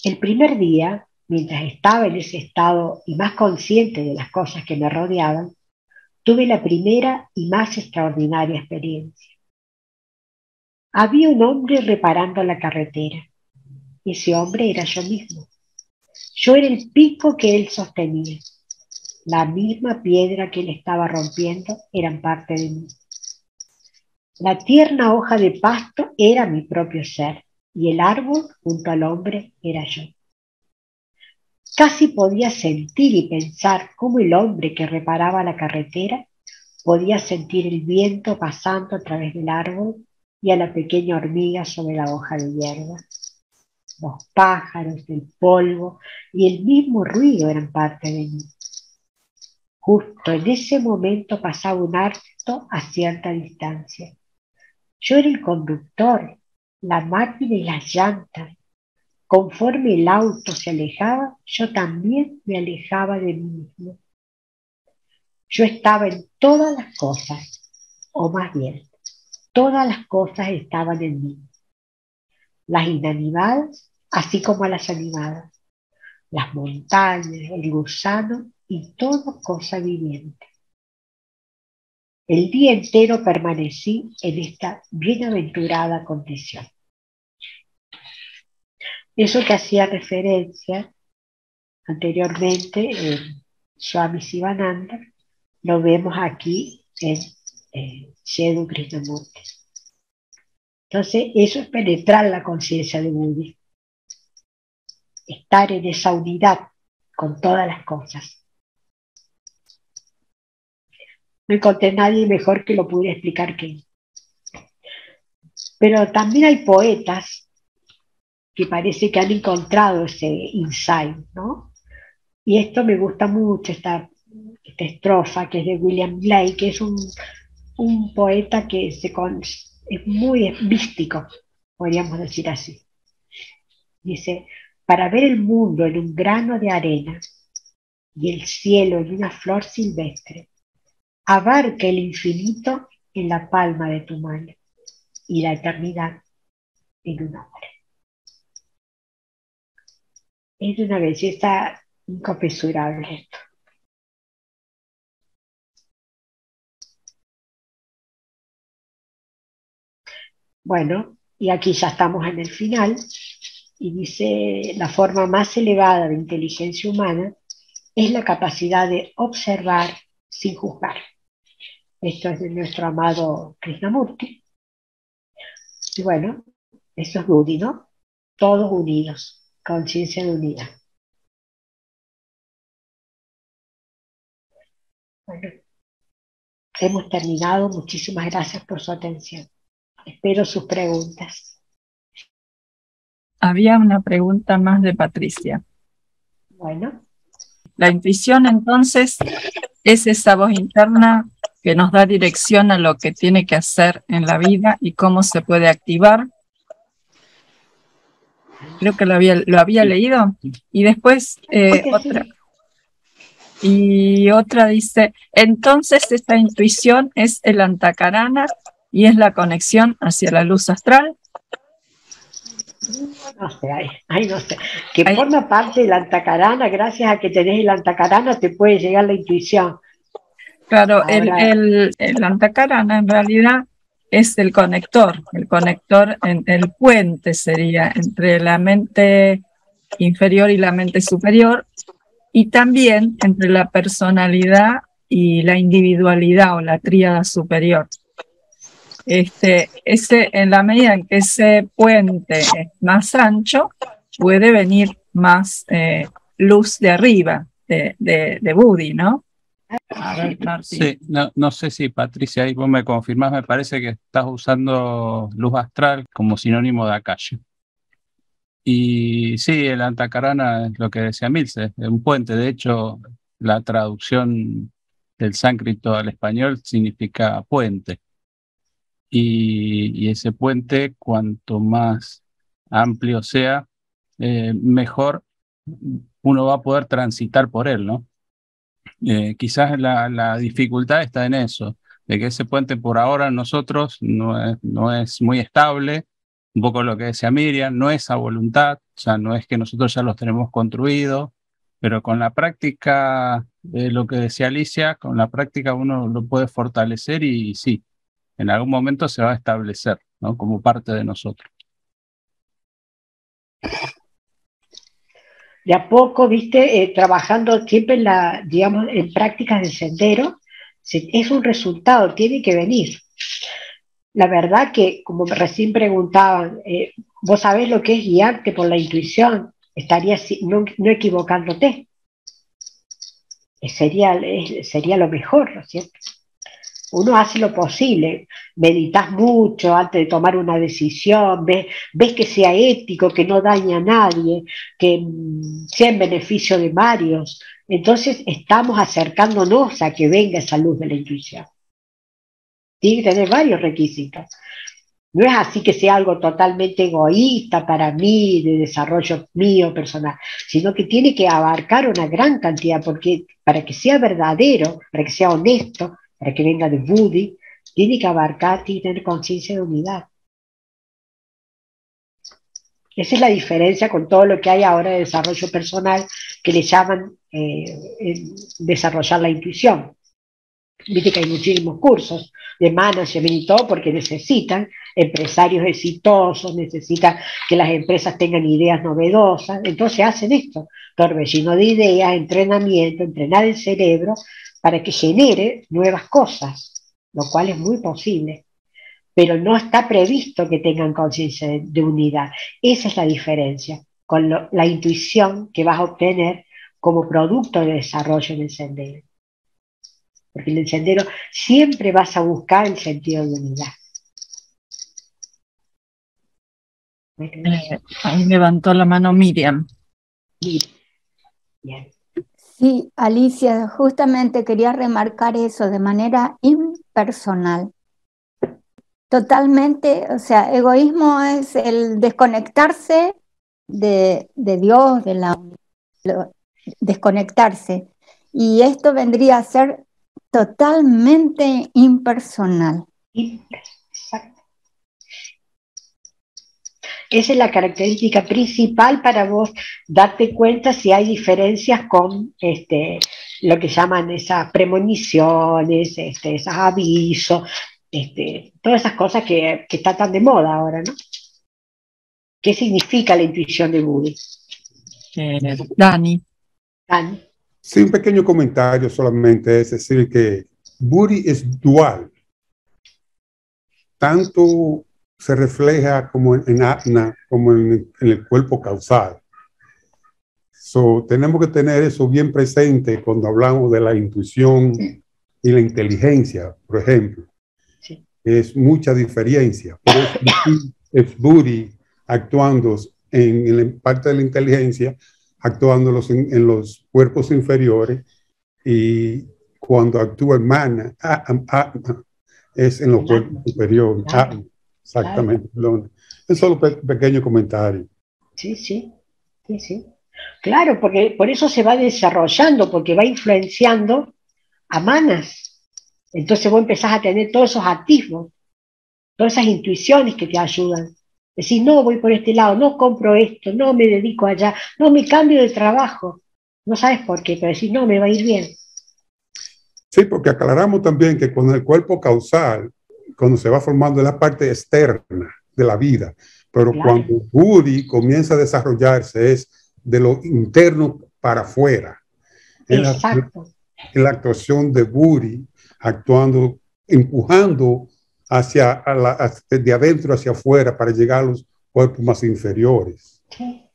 El primer día, mientras estaba en ese estado y más consciente de las cosas que me rodeaban, tuve la primera y más extraordinaria experiencia. Había un hombre reparando la carretera. Ese hombre era yo mismo. Yo era el pico que él sostenía. La misma piedra que él estaba rompiendo eran parte de mí. La tierna hoja de pasto era mi propio ser y el árbol junto al hombre era yo. Casi podía sentir y pensar cómo el hombre que reparaba la carretera podía sentir el viento pasando a través del árbol y a la pequeña hormiga sobre la hoja de hierba. Los pájaros, el polvo y el mismo ruido eran parte de mí. Justo en ese momento pasaba un auto a cierta distancia. Yo era el conductor, la máquina y las llantas. Conforme el auto se alejaba, yo también me alejaba de mí mismo. Yo estaba en todas las cosas, o más bien, todas las cosas estaban en mí. Las inanimadas, así como las animadas, las montañas, el gusano y toda cosa viviente. El día entero permanecí en esta bienaventurada condición. Eso que hacía referencia anteriormente en Swami Sivananda, lo vemos aquí en Sadhu Krishnamurti. Entonces, eso es penetrar la conciencia de Buddha. Estar en esa unidad con todas las cosas. No encontré nadie mejor que lo pudiera explicar que él. Pero también hay poetas que parece que han encontrado ese insight, ¿no? Y esto me gusta mucho, esta estrofa que es de William Blake, que es un poeta que es muy místico, podríamos decir así. Dice, para ver el mundo en un grano de arena y el cielo en una flor silvestre, abarca el infinito en la palma de tu mano y la eternidad en un hombre. Es de una belleza inconmensurable esto. Bueno, y aquí ya estamos en el final, y dice, la forma más elevada de inteligencia humana es la capacidad de observar sin juzgar. Esto es de nuestro amado Krishnamurti. Y bueno, eso es Buddhi, ¿no? Todos unidos, conciencia de unidad. Bueno, hemos terminado. Muchísimas gracias por su atención. Espero sus preguntas. Había una pregunta más de Patricia. Bueno. La intuición, entonces, es esa voz interna que nos da dirección a lo que tiene que hacer en la vida y cómo se puede activar. Creo que lo había leído. Y después otra. Y otra dice, entonces esta intuición es el antakarana y es la conexión hacia la luz astral. No sé, ay, no sé. Que Ahí- forma parte del antakarana, gracias a que tenés el antakarana te puede llegar la intuición. Claro, Ahora, el antakarana en realidad es el conector el puente sería entre la mente inferior y la mente superior, y también entre la personalidad y la individualidad o la tríada superior. En la medida en que ese puente es más ancho, puede venir más luz de arriba, de Budi, ¿no? A ver, Martín. Sí, no sé si Patricia, ahí vos me confirmás, me parece que estás usando luz astral como sinónimo de akasha. Y sí, el antakarana es lo que decía Milce, es un puente. De hecho, la traducción del sánscrito al español significa puente. Y ese puente, cuanto más amplio sea, mejor uno va a poder transitar por él, ¿no? Quizás la dificultad está en eso, de que ese puente por ahora nosotros no es muy estable, un poco lo que decía Miriam, no es a voluntad, o sea, no es que nosotros ya los tenemos construidos, pero con la práctica, lo que decía Alicia, con la práctica uno lo puede fortalecer y sí, en algún momento se va a establecer, ¿no? Como parte de nosotros. de a poco, viste, trabajando siempre digamos, en prácticas del sendero, es un resultado, tiene que venir. La verdad que, como recién preguntaban, vos sabés lo que es guiarte por la intuición, estarías no equivocándote. Sería lo mejor, ¿no es cierto? Uno hace lo posible, meditas mucho antes de tomar una decisión, ves que sea ético, que no dañe a nadie, que sea en beneficio de varios. Entonces estamos acercándonos a que venga esa luz de la intuición. Tiene que tener varios requisitos. No es así que sea algo totalmente egoísta para mí, de desarrollo mío personal, sino que tiene que abarcar una gran cantidad, porque para que sea verdadero, para que sea honesto, para que venga de Budi, tiene que abarcar, tiene que tener conciencia de unidad. Esa es la diferencia con todo lo que hay ahora de desarrollo personal, que le llaman desarrollar la intuición. Viste que hay muchísimos cursos de management y todo porque necesitan empresarios exitosos, necesitan que las empresas tengan ideas novedosas, entonces hacen esto, torbellino de ideas, entrenamiento, entrenar el cerebro para que genere nuevas cosas, lo cual es muy posible, pero no está previsto que tengan conciencia de unidad. Esa es la diferencia con la intuición que vas a obtener como producto de desarrollo en el sendero. Porque en el sendero siempre vas a buscar el sentido de unidad. Ahí levantó la mano Miriam. Bien. Sí, Alicia, justamente quería remarcar eso de manera impersonal. Totalmente, o sea, egoísmo es el desconectarse de Dios, desconectarse. Y esto vendría a ser totalmente impersonal. Exacto. Esa es la característica principal para vos darte cuenta si hay diferencias con lo que llaman esas premoniciones, esos avisos, todas esas cosas que están tan de moda ahora, ¿no? ¿Qué significa la intuición de Budi? Dani. Dani. Sí, un pequeño comentario solamente, es decir, que Budi es dual. Tanto se refleja como en Atna, como en el cuerpo causal. Tenemos que tener eso bien presente cuando hablamos de la intuición y la inteligencia, por ejemplo. Sí. Es mucha diferencia. Pero es Budi actuando en parte de la inteligencia, actuando en los cuerpos inferiores, y cuando actúa en Mana, es en los cuerpos superiores. Claro. Exactamente. Claro. Es solo un pequeño comentario. Sí. Claro, porque por eso se va desarrollando, porque va influenciando a manas. Entonces vos empezás a tener todos esos atisbos, todas esas intuiciones que te ayudan. Decís, no, voy por este lado, no compro esto, no me dedico allá, no me cambio de trabajo. No sabes por qué, pero decís, no, me va a ir bien. Sí, porque aclaramos también que con el cuerpo causal, cuando se va formando, es la parte externa de la vida, pero Claro. cuando Buddhi comienza a desarrollarse es de lo interno para afuera. Exacto. Es la actuación de Buddhi actuando, empujando de adentro hacia afuera para llegar a los cuerpos más inferiores. Sí.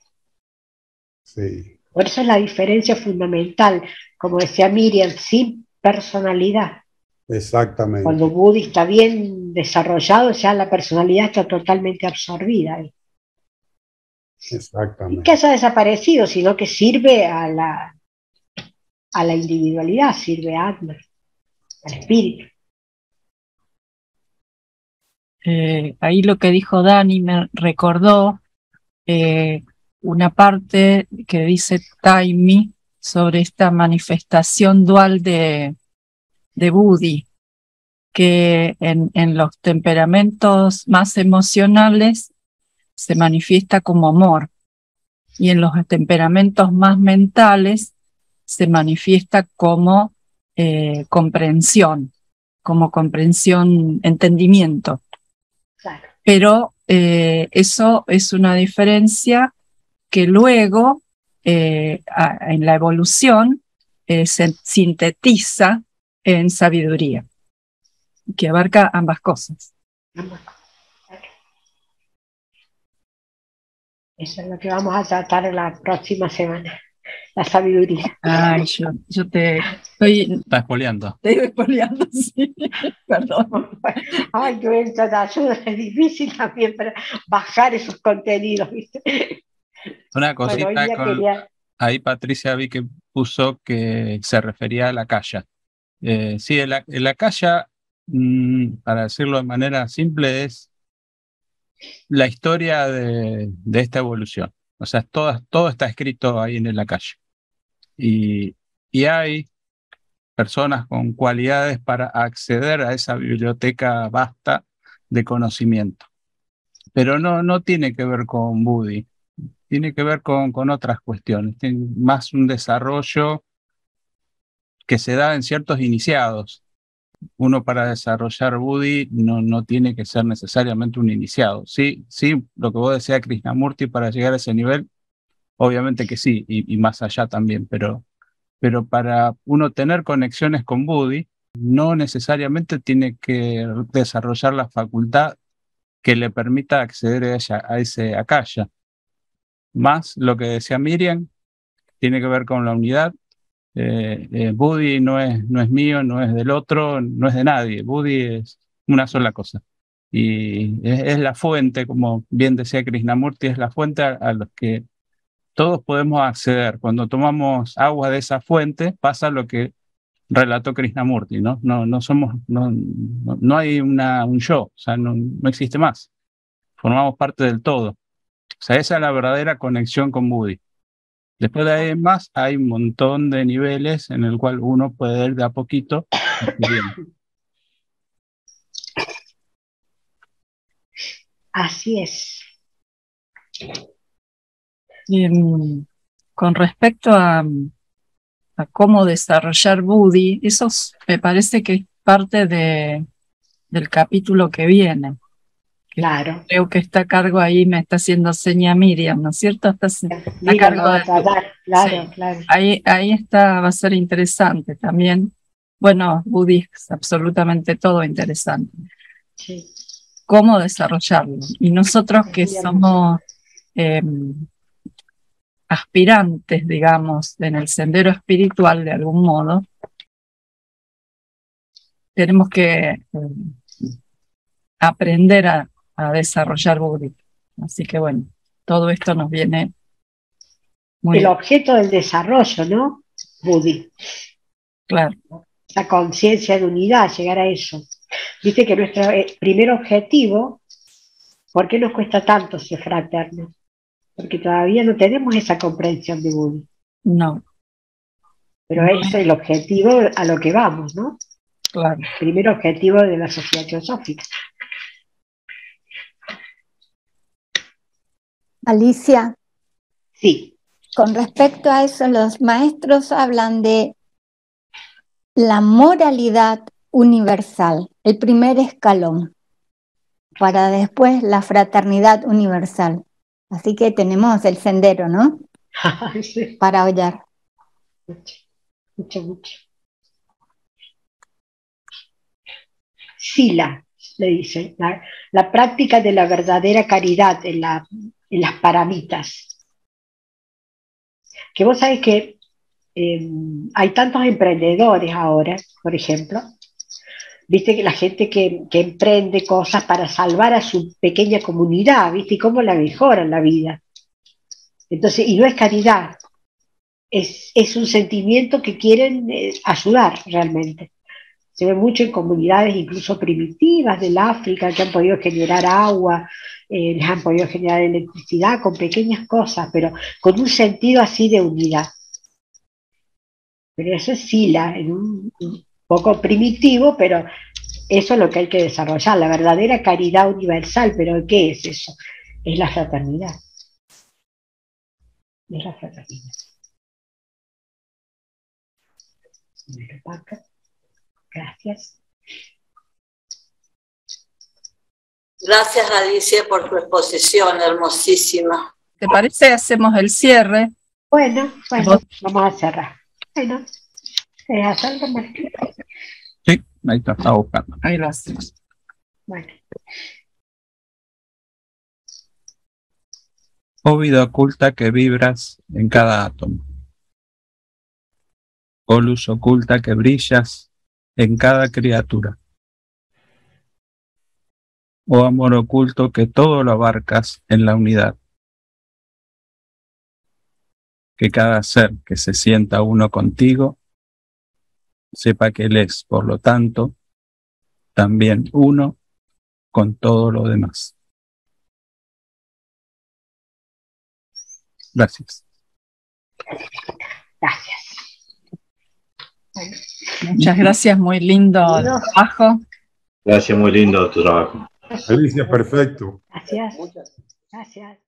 Sí. Por eso es la diferencia fundamental, como decía Miriam, sin personalidad. Exactamente. Cuando Buddhi está bien desarrollado, ya la personalidad está totalmente absorbida. Exactamente. Y que haya desaparecido, sino que sirve a la individualidad, sirve a Atma, al espíritu. Ahí lo que dijo Dani me recordó una parte que dice Taimi sobre esta manifestación dual de Buddhi, que en los temperamentos más emocionales se manifiesta como amor y en los temperamentos más mentales se manifiesta como comprensión, entendimiento. Claro. Pero eso es una diferencia que luego en la evolución se sintetiza en sabiduría, que abarca ambas cosas. Eso es lo que vamos a tratar la próxima semana, la sabiduría. Ay, yo te estoy... Está espoleando. Te estoy espoleando, sí, perdón. Ay, que esto de ayuda es difícil también para bajar esos contenidos, ¿viste? Una cosita Bueno, hoy día quería... ahí Patricia vi que puso que se refería a la Akasha. Sí, el Akasha, para decirlo de manera simple, es la historia de esta evolución. O sea, todo está escrito ahí en el Akasha. Y hay personas con cualidades para acceder a esa biblioteca vasta de conocimiento. Pero no tiene que ver con Buddhi, tiene que ver con otras cuestiones, tiene más un desarrollo que se da en ciertos iniciados. Uno para desarrollar Buddhi no tiene que ser necesariamente un iniciado. Sí, lo que vos decías, Krishnamurti, para llegar a ese nivel, obviamente que sí, y más allá también, pero para uno tener conexiones con Buddhi, no necesariamente tiene que desarrollar la facultad que le permita acceder a ese akasha. Más lo que decía Miriam, tiene que ver con la unidad. Buddhi no es mío, no es del otro, no es de nadie. Buddhi es una sola cosa. Y es la fuente, como bien decía Krishnamurti, es la fuente a los que todos podemos acceder. Cuando tomamos agua de esa fuente, pasa lo que relató Krishnamurti, ¿no? No hay un yo, o sea, no existe más. Formamos parte del todo. O sea, esa es la verdadera conexión con Buddhi. Después de ahí en más, hay un montón de niveles en el cual uno puede ir de a poquito adquiriendo. Así es. Y, con respecto a cómo desarrollar Buddhi, eso me parece que es parte del capítulo que viene. Claro. Creo que está a cargo ahí, me está haciendo seña Miriam, ¿no es cierto? Está a cargo Lo va a tratar, claro, sí. claro. Ahí está, va a ser interesante también. Bueno, Buddhi es absolutamente todo interesante. Sí. Cómo desarrollarlo. Y nosotros que somos aspirantes, digamos, en el sendero espiritual de algún modo, tenemos que aprender a desarrollar Buddhi. Así que bueno, todo esto nos viene muy el objeto del desarrollo, ¿no? Buddhi. claro. La conciencia de unidad, llegar a eso. Viste que nuestro primer objetivo, ¿por qué nos cuesta tanto ser fraternos? porque todavía no tenemos esa comprensión de Buda. No, Pero ese es el objetivo a lo que vamos, ¿no? claro. El primer objetivo de la Sociedad Teosófica. Alicia, Sí, con respecto a eso, los maestros hablan de la moralidad universal, el primer escalón, para después la fraternidad universal. Así que tenemos el sendero, ¿no? sí, Para hallar. mucho. Sila, le dicen, la práctica de la verdadera caridad en las paramitas. Que vos sabés que hay tantos emprendedores ahora, por ejemplo, viste que la gente que emprende cosas para salvar a su pequeña comunidad, viste, y cómo la mejoran la vida. Entonces, y no es caridad, es un sentimiento que quieren ayudar realmente. Se ve mucho en comunidades incluso primitivas del África que han podido generar agua, les han podido generar electricidad con pequeñas cosas, pero con un sentido así de unidad. Pero eso es sila, en un poco primitivo, pero eso es lo que hay que desarrollar, la verdadera caridad universal. ¿Pero qué es eso? Es la fraternidad. Es la fraternidad. Gracias. Gracias, Alicia, por tu exposición hermosísima. ¿Te parece? Hacemos el cierre. Bueno, ¿Vos? vamos a cerrar. Bueno, ¿hacer algo más? Sí, ahí está, estaba buscando. Ahí lo hacemos. Bueno, Oh vida oculta que vibras en cada átomo. Oh luz oculta que brillas en cada criatura. Oh amor oculto que todo lo abarcas en la unidad. Que cada ser que se sienta uno contigo sepa que él es, por lo tanto, también uno con todo lo demás. Gracias. gracias. Bueno, Muchas gracias, muy lindo el trabajo. Gracias, muy lindo tu trabajo. Alicia, perfecto. gracias. Gracias.